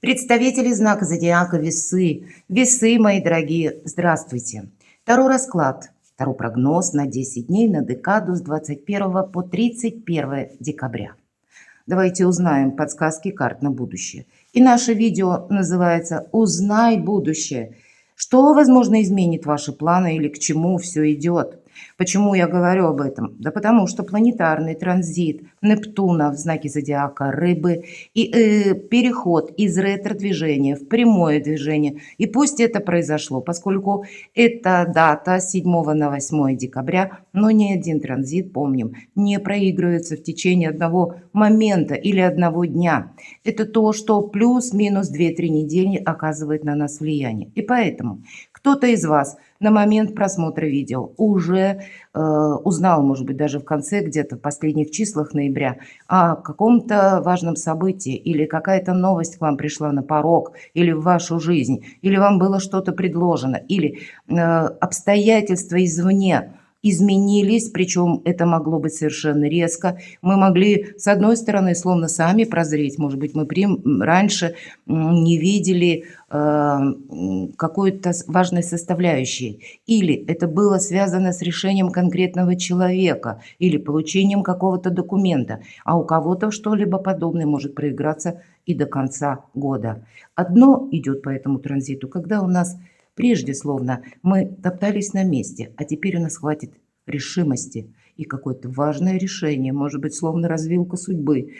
Представители знака зодиака Весы. Весы, мои дорогие, здравствуйте. Таро расклад. Таро прогноз на 10 дней на декаду с 21 по 31 декабря. Давайте узнаем подсказки карт на будущее. И наше видео называется «Узнай будущее». Что, возможно, изменит ваши планы или к чему все идет? Почему я говорю об этом? Да потому что планетарный транзит Нептуна в знаке зодиака Рыбы и переход из ретро-движения в прямое движение. И пусть это произошло, поскольку это дата с 7 на 8 декабря, но ни один транзит, помним, не проигрывается в течение одного момента или одного дня. Это то, что плюс-минус 2-3 недели оказывает на нас влияние. И поэтому кто-то из вас на момент просмотра видео уже узнал, может быть, даже в конце, где-то в последних числах ноября, о каком-то важном событии, или какая-то новость к вам пришла на порог, или в вашу жизнь, или вам было что-то предложено, или обстоятельства извне изменились, причем это могло быть совершенно резко. Мы могли, с одной стороны, словно сами прозреть, может быть, мы раньше не видели какой-то важной составляющей, или это было связано с решением конкретного человека, или получением какого-то документа, а у кого-то что-либо подобное может проиграться и до конца года. Одно идет по этому транзиту, когда у нас прежде словно мы топтались на месте, а теперь у нас хватит решимости и какое-то важное решение, может быть, словно развилка судьбы,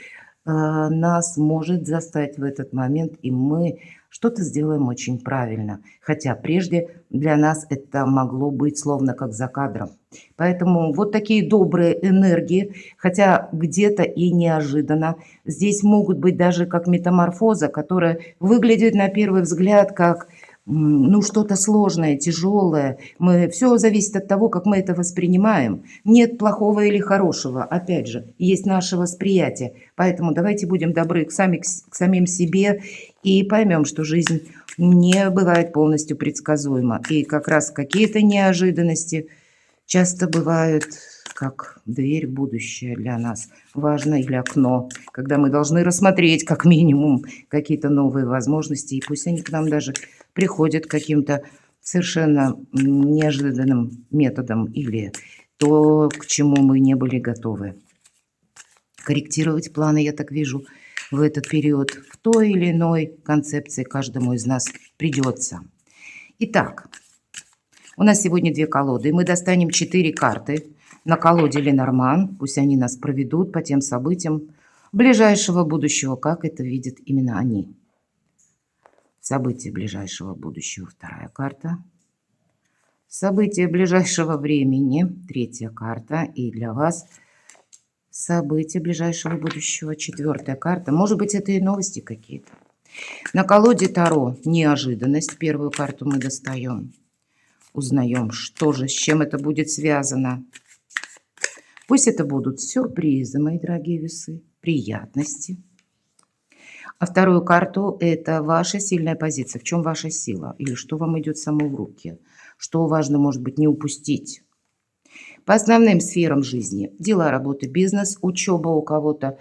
нас может застать в этот момент, и мы что-то сделаем очень правильно. Хотя прежде для нас это могло быть словно как за кадром. Поэтому вот такие добрые энергии, хотя где-то и неожиданно. Здесь могут быть даже как метаморфоза, которая выглядит на первый взгляд как ну, что-то сложное, тяжелое. Все зависит от того, как мы это воспринимаем. Нет плохого или хорошего. Опять же, есть наше восприятие. Поэтому давайте будем добры к самим себе и поймем, что жизнь не бывает полностью предсказуема. И как раз какие-то неожиданности часто бывают как дверь в будущее для нас. Важно, или окно, когда мы должны рассмотреть как минимум какие-то новые возможности. И пусть они к нам даже приходят каким-то совершенно неожиданным методом или то, к чему мы не были готовы. Корректировать планы, я так вижу, в этот период в той или иной концепции каждому из нас придется. Итак, у нас сегодня 2 колоды, и мы достанем 4 карты на колоде Ленорман. Пусть они нас проведут по тем событиям ближайшего будущего, как это видят именно они. События ближайшего будущего, 2-я карта. События ближайшего времени, 3-я карта. И для вас события ближайшего будущего, 4-я карта. Может быть, это и новости какие-то. На колоде Таро неожиданность. 1-ю карту мы достаем. Узнаем, что же, с чем это будет связано. Пусть это будут сюрпризы, мои дорогие весы, приятности. А 2-ю карту – это ваша сильная позиция. В чем ваша сила? Или что вам идет само в руки? Что важно, может быть, не упустить? По основным сферам жизни. Дела, работа, бизнес, учеба у кого-то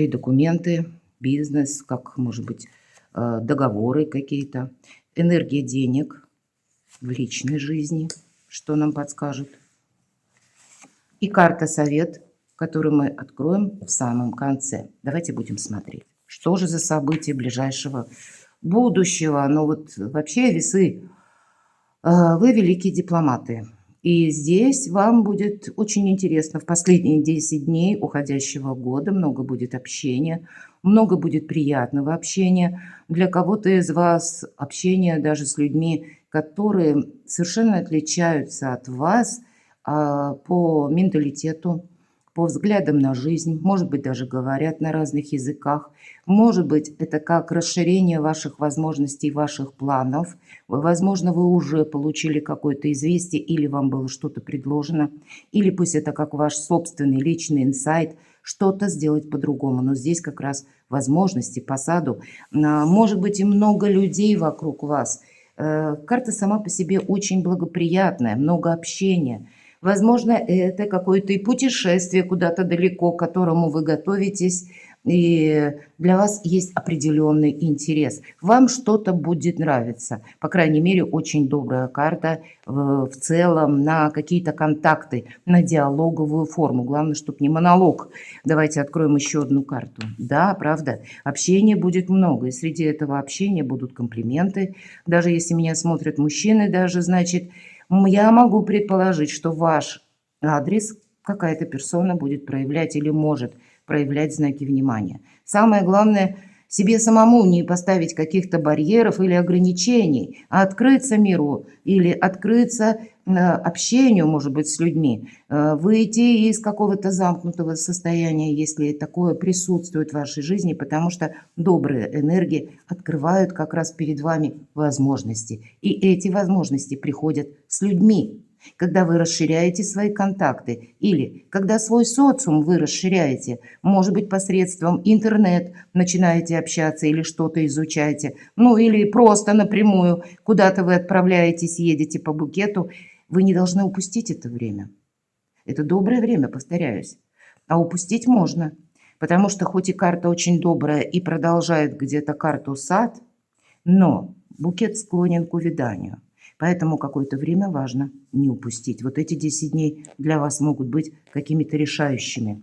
и документы, бизнес, как, может быть, договоры какие-то. Энергия денег в личной жизни, что нам подскажет. И карта совет, которую мы откроем в самом конце. Давайте будем смотреть. Что же за события ближайшего будущего? Ну вот вообще весы, вы великие дипломаты. И здесь вам будет очень интересно. В последние 10 дней уходящего года много будет общения, много будет приятного общения. Для кого-то из вас общение даже с людьми, которые совершенно отличаются от вас по менталитету, по взглядам на жизнь, может быть, даже говорят на разных языках. Может быть, это как расширение ваших возможностей, ваших планов. Возможно, вы уже получили какое-то известие, или вам было что-то предложено, или пусть это как ваш собственный личный инсайт, что-то сделать по-другому. Но здесь как раз возможности по саду. Может быть, и много людей вокруг вас. Карта сама по себе очень благоприятная, много общения. Возможно, это какое-то и путешествие куда-то далеко, к которому вы готовитесь. И для вас есть определенный интерес. Вам что-то будет нравиться. По крайней мере, очень добрая карта в целом на какие-то контакты, на диалоговую форму. Главное, чтобы не монолог. Давайте откроем еще одну карту. Да, правда, общения будет много. И среди этого общения будут комплименты. Даже если меня смотрят мужчины, даже, значит, я могу предположить, что ваш адрес какая-то персона будет проявлять или может проявлять знаки внимания. Самое главное, себе самому не поставить каких-то барьеров или ограничений, а открыться миру или открыться общению, может быть, с людьми, выйти из какого-то замкнутого состояния, если такое присутствует в вашей жизни, потому что добрые энергии открывают как раз перед вами возможности. И эти возможности приходят с людьми. Когда вы расширяете свои контакты или когда свой социум вы расширяете, может быть, посредством интернет начинаете общаться или что-то изучаете, ну или просто напрямую куда-то вы отправляетесь, едете по букету, вы не должны упустить это время. Это доброе время, повторяюсь. А упустить можно, потому что хоть и карта очень добрая и продолжает где-то карту сад, но букет склонен к увяданию. Поэтому какое-то время важно не упустить. Вот эти 10 дней для вас могут быть какими-то решающими.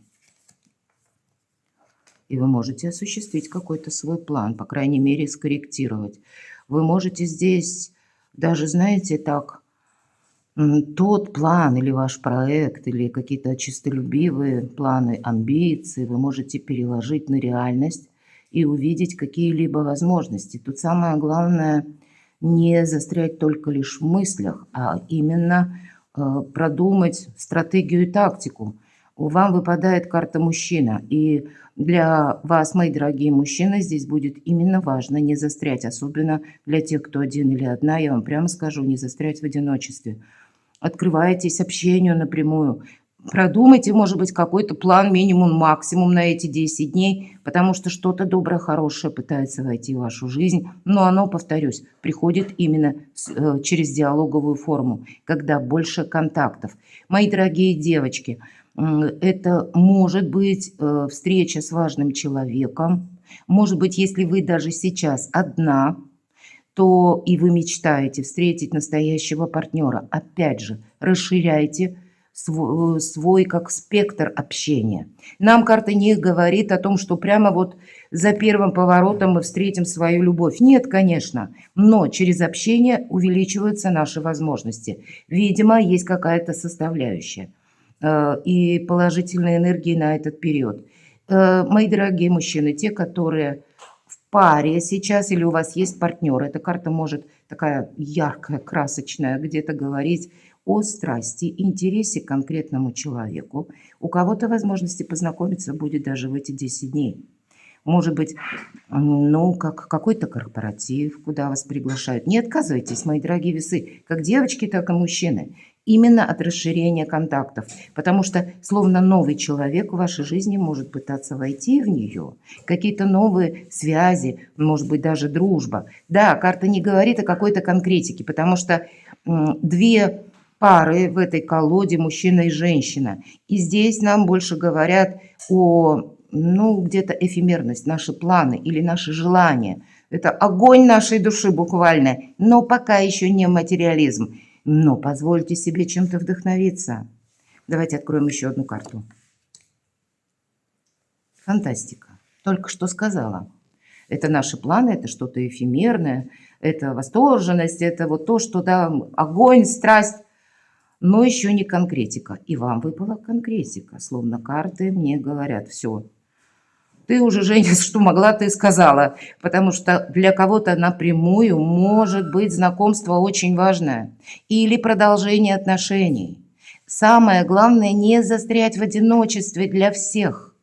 И вы можете осуществить какой-то свой план, по крайней мере, скорректировать. Вы можете здесь даже, знаете, так, тот план или ваш проект, или какие-то честолюбивые планы, амбиции вы можете переложить на реальность и увидеть какие-либо возможности. Тут самое главное – не застрять только лишь в мыслях, а именно продумать стратегию и тактику. Вам выпадает карта мужчина, и для вас, мои дорогие мужчины, здесь будет именно важно не застрять, особенно для тех, кто один или одна, я вам прямо скажу, не застрять в одиночестве. Открывайтесь общению напрямую. Продумайте, может быть, какой-то план, минимум, максимум на эти 10 дней, потому что что-то доброе, хорошее пытается войти в вашу жизнь, но оно, повторюсь, приходит именно через диалоговую форму, когда больше контактов. Мои дорогие девочки, это может быть встреча с важным человеком, может быть, если вы даже сейчас одна, то и вы мечтаете встретить настоящего партнера. Опять же, расширяйте свой как спектр общения. Нам карта не говорит о том, что прямо вот за первым поворотом мы встретим свою любовь. Нет, конечно, но через общение увеличиваются наши возможности. Видимо, есть какая-то составляющая и положительной энергии на этот период. Мои дорогие мужчины, те, которые в паре сейчас или у вас есть партнер, эта карта может такая яркая, красочная, где-то говорить о страсти, интересе к конкретному человеку. У кого-то возможности познакомиться будет даже в эти 10 дней. Может быть, ну, как какой-то корпоратив, куда вас приглашают. Не отказывайтесь, мои дорогие весы, как девочки, так и мужчины. Именно от расширения контактов. Потому что словно новый человек в вашей жизни может пытаться войти в нее. Какие-то новые связи, может быть, даже дружба. Да, карта не говорит о какой-то конкретике, потому что две пары в этой колоде, мужчина и женщина. И здесь нам больше говорят о, ну, где-то эфемерность, наши планы или наши желания. Это огонь нашей души буквально, но пока еще не материализм. Но позвольте себе чем-то вдохновиться. Давайте откроем еще одну карту. Фантастика. Только что сказала. Это наши планы, это что-то эфемерное, это восторженность, это вот то, что, да, огонь, страсть, но еще не конкретика. И вам выпала конкретика, словно карты мне говорят, все. Ты уже, Женя, что могла, ты сказала, потому что для кого-то напрямую может быть знакомство очень важное или продолжение отношений. Самое главное не застрять в одиночестве для всех.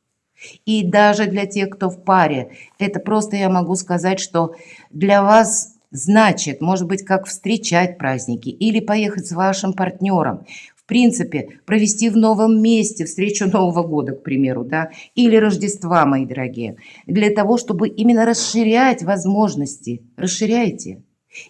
И даже для тех, кто в паре. Это просто я могу сказать, что для вас значит, может быть, как встречать праздники или поехать с вашим партнером. В принципе, провести в новом месте встречу Нового года, к примеру, да, или Рождества, мои дорогие, для того, чтобы именно расширять возможности. Расширяйте.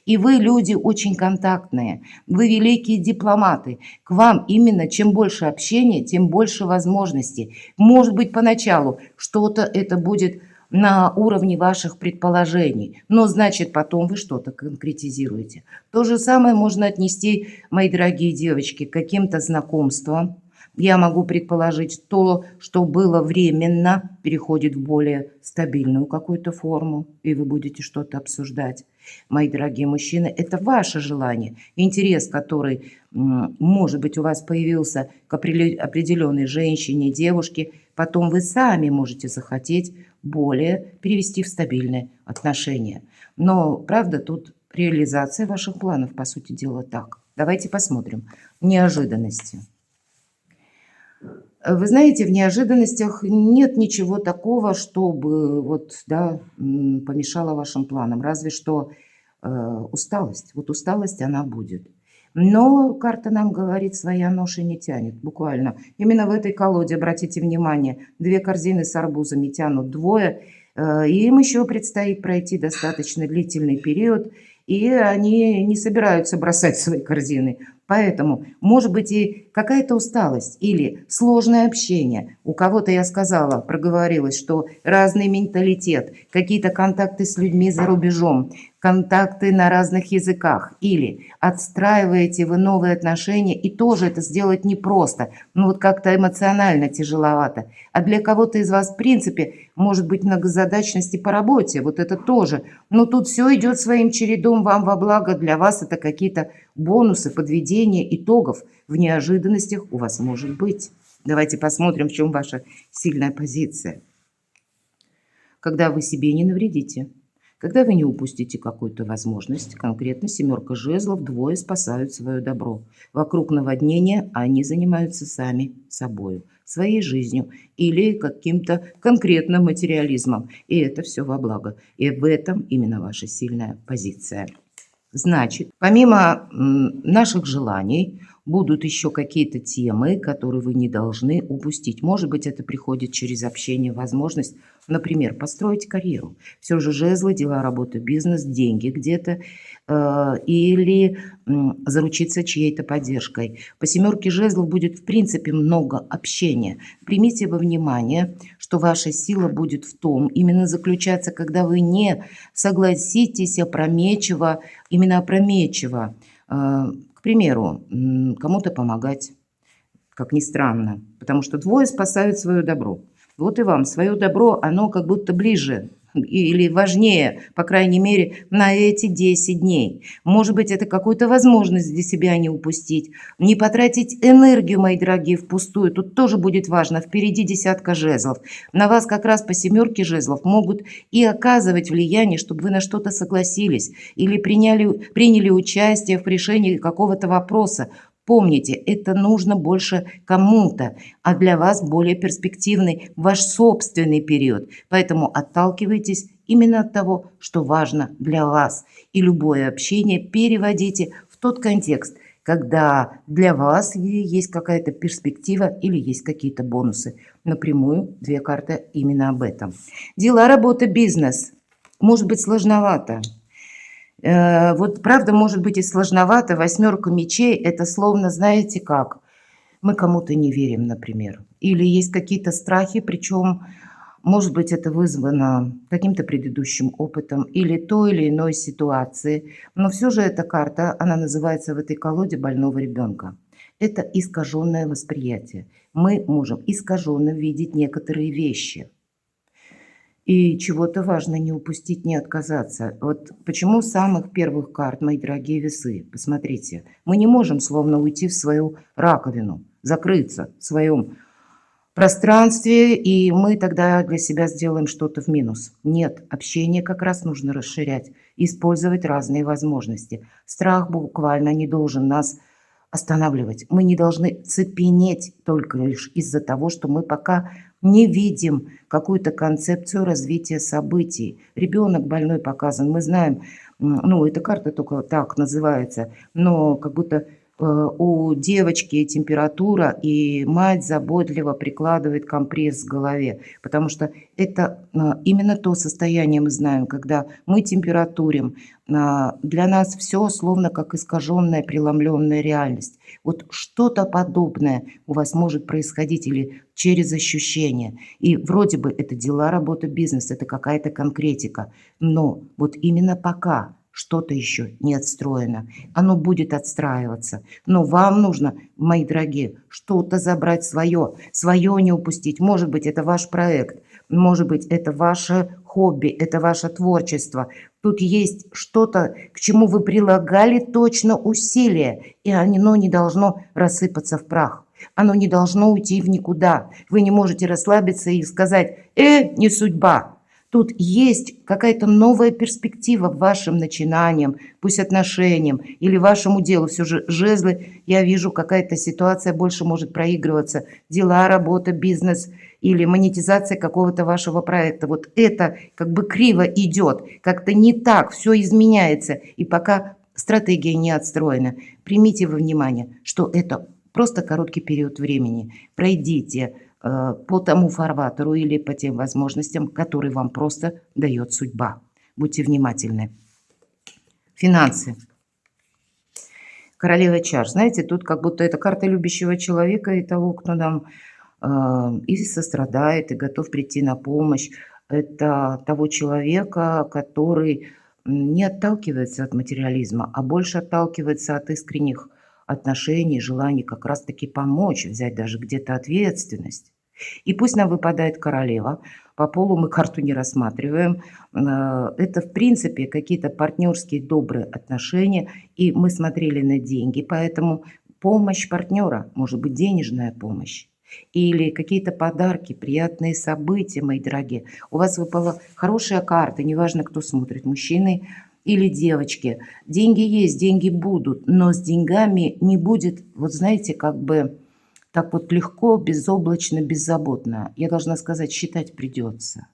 И вы люди очень контактные, вы великие дипломаты. К вам именно чем больше общения, тем больше возможностей. Может быть, поначалу что-то это будет на уровне ваших предположений, но значит потом вы что-то конкретизируете. То же самое можно отнести, мои дорогие девочки, к каким-то знакомствам. Я могу предположить, то, что было временно, переходит в более стабильную какую-то форму, и вы будете что-то обсуждать. Мои дорогие мужчины, это ваше желание, интерес, который, может быть, у вас появился к определенной женщине, девушке, потом вы сами можете захотеть более перевести в стабильные отношения. Но, правда, тут реализация ваших планов, по сути дела, так. Давайте посмотрим. Неожиданности. Вы знаете, в неожиданностях нет ничего такого, чтобы вот, да, помешало вашим планам. Разве что усталость. Вот усталость, она будет. Но карта нам говорит, своя ноша не тянет, буквально. Именно в этой колоде, обратите внимание, 2 корзины с арбузами тянут двое, и им еще предстоит пройти достаточно длительный период, и они не собираются бросать свои корзины. Поэтому, может быть, и какая-то усталость или сложное общение. У кого-то, я сказала, проговорилась, что разный менталитет, какие-то контакты с людьми за рубежом, контакты на разных языках. Или отстраиваете вы новые отношения, и тоже это сделать непросто. Ну вот как-то эмоционально тяжеловато. А для кого-то из вас, в принципе, может быть многозадачность и по работе. Вот это тоже. Но тут все идет своим чередом вам во благо. Для вас это какие-то бонусы, подведения итогов. В неожиданностях у вас может быть. Давайте посмотрим, в чем ваша сильная позиция. Когда вы себе не навредите, когда вы не упустите какую-то возможность, конкретно 7 жезлов, двое спасают свое добро. Вокруг наводнения они занимаются сами собой, своей жизнью или каким-то конкретным материализмом. И это все во благо. И в этом именно ваша сильная позиция. Значит, помимо наших желаний, будут еще какие-то темы, которые вы не должны упустить. Может быть, это приходит через общение, возможность, например, построить карьеру. Все же жезлы, дела, работа, бизнес, деньги где-то, или заручиться чьей-то поддержкой. По 7 жезлов будет, в принципе, много общения. Примите во внимание, что ваша сила будет в том, именно заключаться, когда вы не согласитесь опрометчиво, именно опрометчиво, к примеру, кому-то помогать, как ни странно, потому что двое спасают свое добро. Вот и вам свое добро, оно как будто ближе или важнее, по крайней мере, на эти 10 дней. Может быть, это какую-то возможность для себя не упустить, не потратить энергию, мои дорогие, впустую. Тут тоже будет важно. Впереди 10 жезлов. На вас как раз по 7 жезлов могут и оказывать влияние, чтобы вы на что-то согласились или приняли участие в решении какого-то вопроса. Помните, это нужно больше кому-то, а для вас более перспективный ваш собственный период. Поэтому отталкивайтесь именно от того, что важно для вас. И любое общение переводите в тот контекст, когда для вас есть какая-то перспектива или есть какие-то бонусы. Напрямую 2 карты именно об этом. Дела, работа, бизнес. Может быть сложновато. Вот правда, может быть и сложновато. 8 мечей – это словно, знаете как, мы кому-то не верим, например. Или есть какие-то страхи, причем, может быть, это вызвано каким-то предыдущим опытом или той или иной ситуации. Но все же эта карта, она называется в этой колоде больного ребенка. Это искаженное восприятие. Мы можем искаженно видеть некоторые вещи. И чего-то важно не упустить, не отказаться. Вот почему с самых первых карт, мои дорогие весы, посмотрите, мы не можем словно уйти в свою раковину, закрыться в своем пространстве, и мы тогда для себя сделаем что-то в минус. Нет, общение как раз нужно расширять, использовать разные возможности. Страх буквально не должен нас останавливать. Мы не должны цепенеть только лишь из-за того, что мы пока не видим какую-то концепцию развития событий. Ребенок больной показан, мы знаем, ну, эта карта только так называется, но как будто У девочки температура, и мать заботливо прикладывает компресс к голове, потому что это именно то состояние мы знаем, когда мы температурим, для нас все словно как искаженная, преломленная реальность. Вот что-то подобное у вас может происходить или через ощущения. И вроде бы это дела, работа, бизнес, это какая-то конкретика, но вот именно пока что-то еще не отстроено, оно будет отстраиваться. Но вам нужно, мои дорогие, что-то забрать свое не упустить. Может быть, это ваш проект, может быть, это ваше хобби, это ваше творчество. Тут есть что-то, к чему вы прилагали точно усилия, и оно не должно рассыпаться в прах. Оно не должно уйти в никуда. Вы не можете расслабиться и сказать: не судьба. Тут есть какая-то новая перспектива вашим начинаниям, пусть отношениям или вашему делу. Все же жезлы, я вижу, какая-то ситуация больше может проигрываться. Дела, работа, бизнес или монетизация какого-то вашего проекта. Вот это как бы криво идет, как-то не так, все изменяется. И пока стратегия не отстроена, примите во внимание, что это просто короткий период времени. Пройдите по тому фарватеру или по тем возможностям, которые вам просто дает судьба. Будьте внимательны. Финансы. Королева чаш. Знаете, тут как будто это карта любящего человека и того, кто нам и сострадает, и готов прийти на помощь. Это того человека, который не отталкивается от материализма, а больше отталкивается от искренних отношений, желаний как раз-таки помочь, взять даже где-то ответственность. И пусть нам выпадает королева, по полу мы карту не рассматриваем. Это, в принципе, какие-то партнерские добрые отношения, и мы смотрели на деньги, поэтому помощь партнера, может быть, денежная помощь. Или какие-то подарки, приятные события, мои дорогие. У вас выпала хорошая карта, неважно, кто смотрит, мужчины или девочки. Деньги есть, деньги будут, но с деньгами не будет, вот знаете, как бы так вот легко, безоблачно, беззаботно. Я должна сказать, считать придется.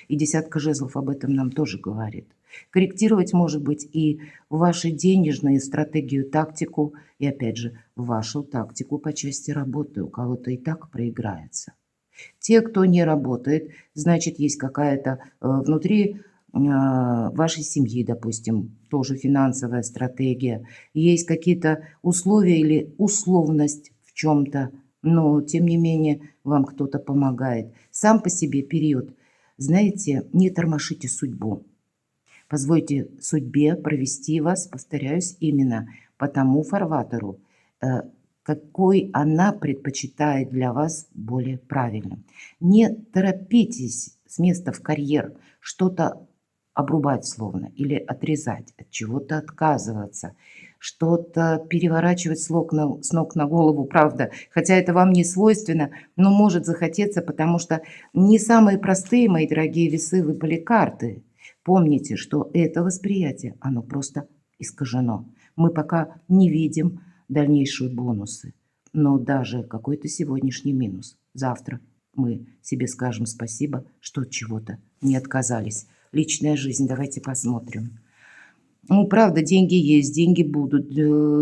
И десятка жезлов об этом нам тоже говорит. Корректировать, может быть, и ваши денежные стратегию, тактику, и опять же, вашу тактику по части работы. У кого-то и так проиграется. Те, кто не работает, значит, есть какая-то внутри вашей семьи, допустим, тоже финансовая стратегия. Есть какие-то условия или условность в чем-то, но, тем не менее, вам кто-то помогает. Сам по себе период, знаете, не тормошите судьбу. Позвольте судьбе провести вас, повторяюсь, именно по тому фарватеру, какой она предпочитает для вас более правильным. Не торопитесь с места в карьер, что-то обрубать словно или отрезать, от чего-то отказываться, что-то переворачивать с ног на голову, правда, хотя это вам не свойственно, но может захотеться, потому что не самые простые, мои дорогие весы, выпали карты. Помните, что это восприятие, оно просто искажено. Мы пока не видим дальнейшие бонусы, но даже какой-то сегодняшний минус. Завтра мы себе скажем спасибо, что от чего-то не отказались. Личная жизнь, давайте посмотрим. Ну, правда, деньги есть, деньги будут,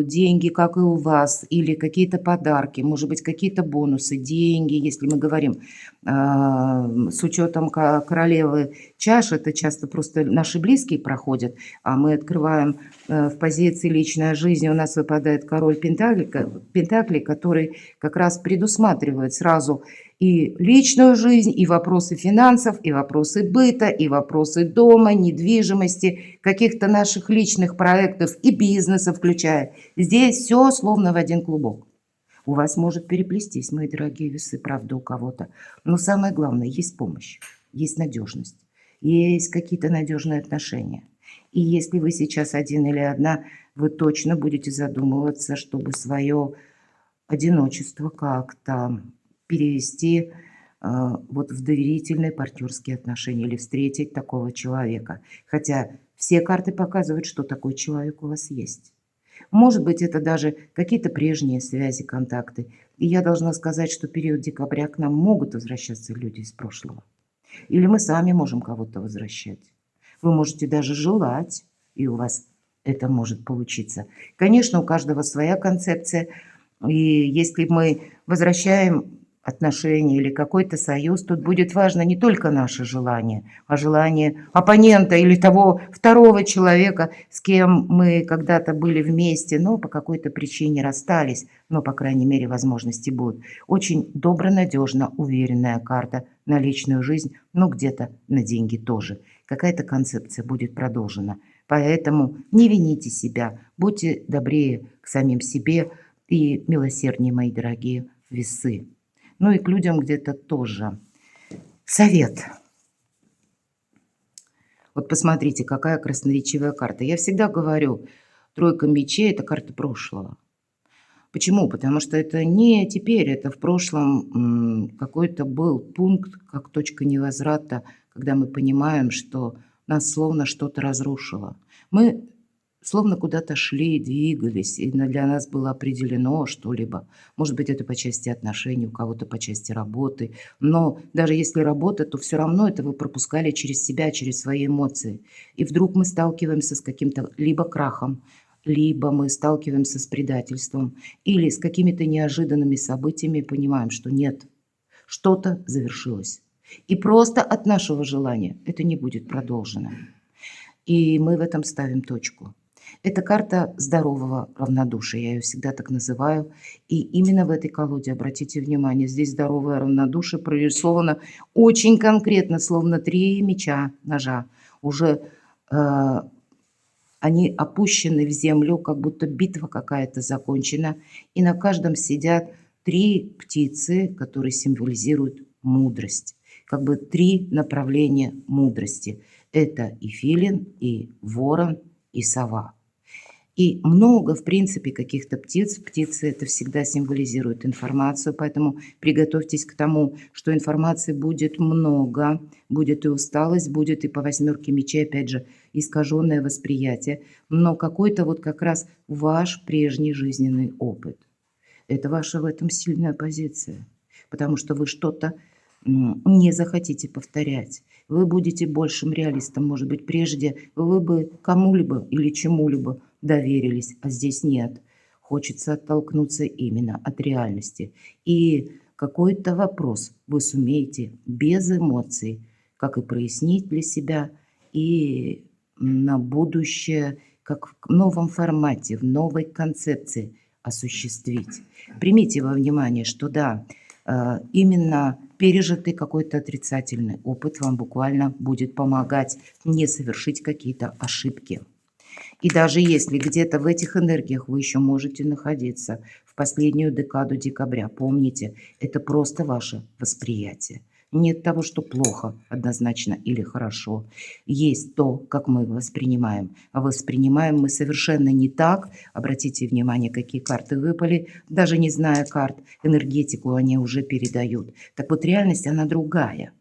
деньги, как и у вас, или какие-то подарки, может быть, какие-то бонусы, деньги, если мы говорим с учетом королевы чаш, это часто просто наши близкие проходят, а мы открываем в позиции личная жизнь, у нас выпадает король Пентаклей, который как раз предусматривает сразу и личную жизнь, и вопросы финансов, и вопросы быта, и вопросы дома, недвижимости, каких-то наших личных проектов и бизнеса включая. Здесь все словно в один клубок. У вас может переплестись, мои дорогие весы, правда, у кого-то. Но самое главное, есть помощь, есть надежность, есть какие-то надежные отношения. И если вы сейчас один или одна, вы точно будете задумываться, чтобы свое одиночество как-то перевести вот в доверительные партнерские отношения или встретить такого человека. Хотя все карты показывают, что такой человек у вас есть. Может быть, это даже какие-то прежние связи, контакты. И я должна сказать, что в период декабря к нам могут возвращаться люди из прошлого. Или мы сами можем кого-то возвращать. Вы можете даже желать, и у вас это может получиться. Конечно, у каждого своя концепция, и если мы возвращаем отношения или какой-то союз, тут будет важно не только наше желание, а желание оппонента или того второго человека, с кем мы когда-то были вместе, но по какой-то причине расстались, но, по крайней мере, возможности будут. Очень добронадежно уверенная карта на личную жизнь, но где-то на деньги тоже. Какая-то концепция будет продолжена. Поэтому не вините себя, будьте добрее к самим себе и милосерднее, мои дорогие весы. Ну и к людям где-то тоже. Совет. Вот посмотрите, какая красноречивая карта. Я всегда говорю, тройка мечей – это карта прошлого. Почему? Потому что это не теперь, это в прошлом какой-то был пункт, как точка невозврата, когда мы понимаем, что нас словно что-то разрушило. Мы словно куда-то шли, двигались, и для нас было определено что-либо. Может быть, это по части отношений, у кого-то по части работы. Но даже если работа, то все равно это вы пропускали через себя, через свои эмоции. И вдруг мы сталкиваемся с каким-то либо крахом, либо мы сталкиваемся с предательством, или с какими-то неожиданными событиями и понимаем, что нет, что-то завершилось. И просто от нашего желания это не будет продолжено. И мы в этом ставим точку. Это карта здорового равнодушия, я ее всегда так называю. И именно в этой колоде, обратите внимание, здесь здоровое равнодушие прорисовано очень конкретно, словно 3 меча, ножа. Уже они опущены в землю, как будто битва какая-то закончена. И на каждом сидят 3 птицы, которые символизируют мудрость. Как бы 3 направления мудрости. Это и филин, и ворон, и сова. И много, в принципе, каких-то птиц. Птицы это всегда символизируют информацию, поэтому приготовьтесь к тому, что информации будет много, будет и усталость, будет и по 8 мечей, опять же, искаженное восприятие, но какой-то вот как раз ваш прежний жизненный опыт. Это ваша в этом сильная позиция, потому что вы что-то не захотите повторять. Вы будете большим реалистом. Может быть, прежде вы бы кому-либо или чему-либо доверились, а здесь нет. Хочется оттолкнуться именно от реальности. И какой-то вопрос вы сумеете без эмоций, как и прояснить для себя, и на будущее, как в новом формате, в новой концепции осуществить. Примите во внимание, что да, именно пережитый какой-то отрицательный опыт вам буквально будет помогать не совершить какие-то ошибки. И даже если где-то в этих энергиях вы еще можете находиться в последнюю декаду декабря, помните, это просто ваше восприятие. Нет того, что плохо однозначно или хорошо. Есть то, как мы воспринимаем. А воспринимаем мы совершенно не так. Обратите внимание, какие карты выпали. Даже не зная карт, энергетику они уже передают. Так вот, реальность, она другая.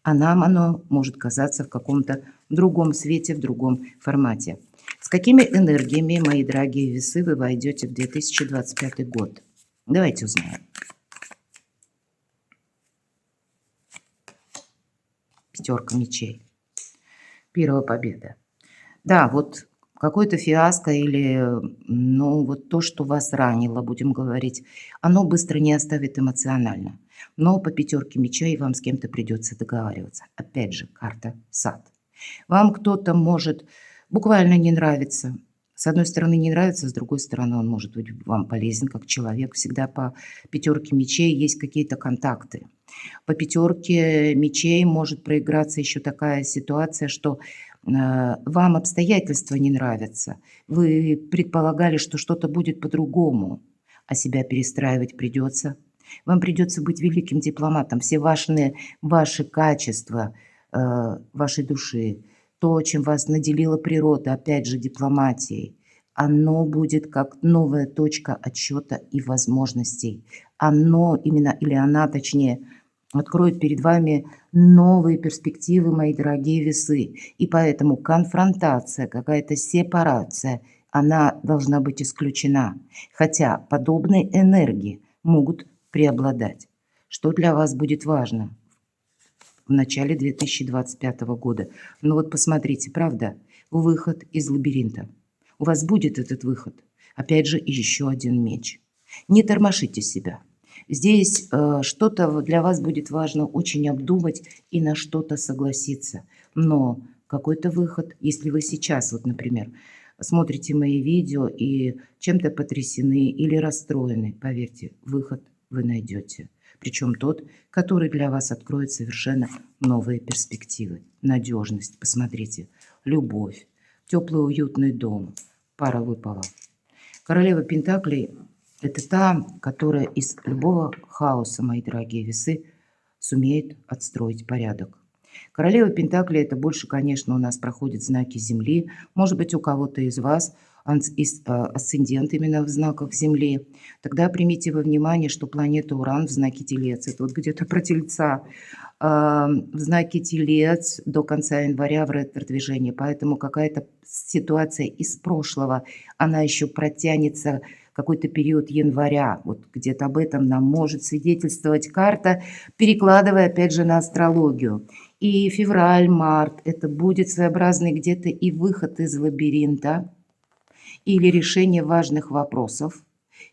А нам оно может казаться в каком-то другом свете, в другом формате. С какими энергиями, мои дорогие весы, вы войдете в 2025 год? Давайте узнаем. Пятерка мечей. Первая победа. Да, вот какое-то фиаско или, ну, вот то, что вас ранило, будем говорить, оно быстро не оставит эмоционально. Но по пятерке мечей вам с кем-то придется договариваться. Опять же, карта сад. Вам кто-то может буквально не нравиться. С одной стороны не нравится, с другой стороны он может быть вам полезен как человек. Всегда по пятерке мечей есть какие-то контакты. По пятерке мечей может проиграться еще такая ситуация, что вам обстоятельства не нравятся. Вы предполагали, что что-то будет по-другому, а себя перестраивать придется. Вам придется быть великим дипломатом. Все ваши качества вашей души, то, чем вас наделила природа, опять же, дипломатией, оно будет как новая точка отсчета и возможностей. Оно именно, или она, точнее, откроет перед вами новые перспективы, мои дорогие весы. И поэтому конфронтация, какая-то сепарация, она должна быть исключена. Хотя подобные энергии могут преобладать. Что для вас будет важно в начале 2025 года? Ну вот посмотрите, правда, выход из лабиринта. у вас будет этот выход. Опять же, еще один меч. Не тормошите себя. Здесь что-то для вас будет важно очень обдумать и на что-то согласиться. Но какой-то выход, если вы сейчас, вот, например, смотрите мои видео и чем-то потрясены или расстроены, поверьте, выход вы найдете. Причем тот, который для вас откроет совершенно новые перспективы. Надежность, посмотрите, любовь, теплый уютный дом, пара выпала. Королева Пентаклей – это та, которая из любого хаоса, мои дорогие весы, сумеет отстроить порядок. Королева Пентаклей – это больше, конечно, у нас проходят знаки Земли. Может быть, у кого-то из вас асцендент именно в знаках Земли. Тогда примите во внимание, что планета Уран в знаке Телец. Это вот где-то про Тельца. В знаке Телец до конца января в ретро-движении. Поэтому какая-то ситуация из прошлого, она еще протянется какой-то период января. Вот где-то об этом нам может свидетельствовать карта, перекладывая опять же на астрологию. И февраль, март – это будет своеобразный где-то и выход из лабиринта, или решение важных вопросов,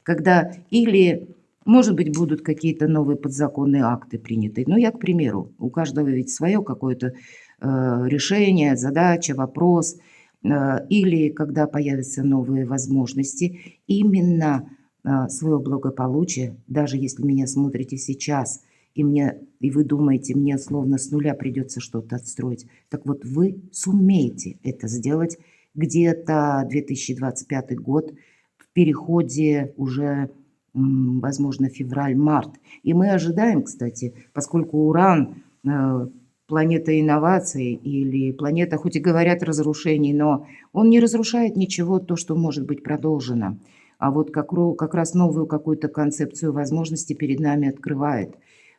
когда или, может быть, будут какие-то новые подзаконные акты приняты. Ну, я, к примеру, у каждого ведь свое какое-то решение, задача, вопрос, или когда появятся новые возможности, именно свое благополучие, даже если меня смотрите сейчас, и вы думаете, мне словно с нуля придется что-то отстроить, так вот вы сумеете это сделать где-то 2025 год, в переходе уже, возможно, февраль-март. И мы ожидаем, кстати, поскольку Уран планета инноваций или планета, хоть и говорят, разрушений, но он не разрушает ничего, то, что может быть продолжено. А вот как раз новую какую-то концепцию возможностей перед нами открывает.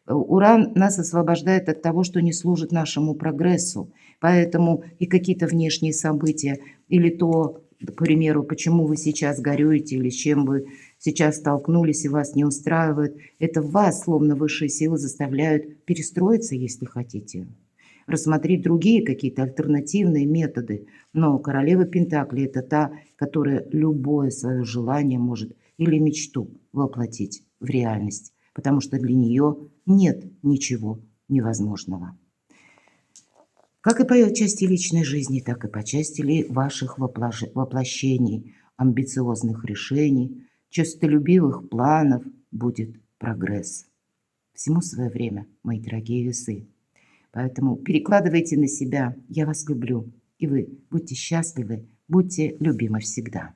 Уран нас освобождает от того, что не служит нашему прогрессу. Поэтому и какие-то внешние события, или то, к примеру, почему вы сейчас горюете, или с чем вы сейчас столкнулись и вас не устраивает, это вас, словно высшие силы, заставляют перестроиться, если хотите, рассмотреть другие какие-то альтернативные методы. Но королева Пентаклей – это та, которая любое свое желание может или мечту воплотить в реальность, потому что для нее нет ничего невозможного. Как и по части личной жизни, так и по части ваших воплощений, амбициозных решений, честолюбивых планов будет прогресс. Всему свое время, мои дорогие весы. Поэтому перекладывайте на себя. Я вас люблю. И вы будьте счастливы, будьте любимы всегда.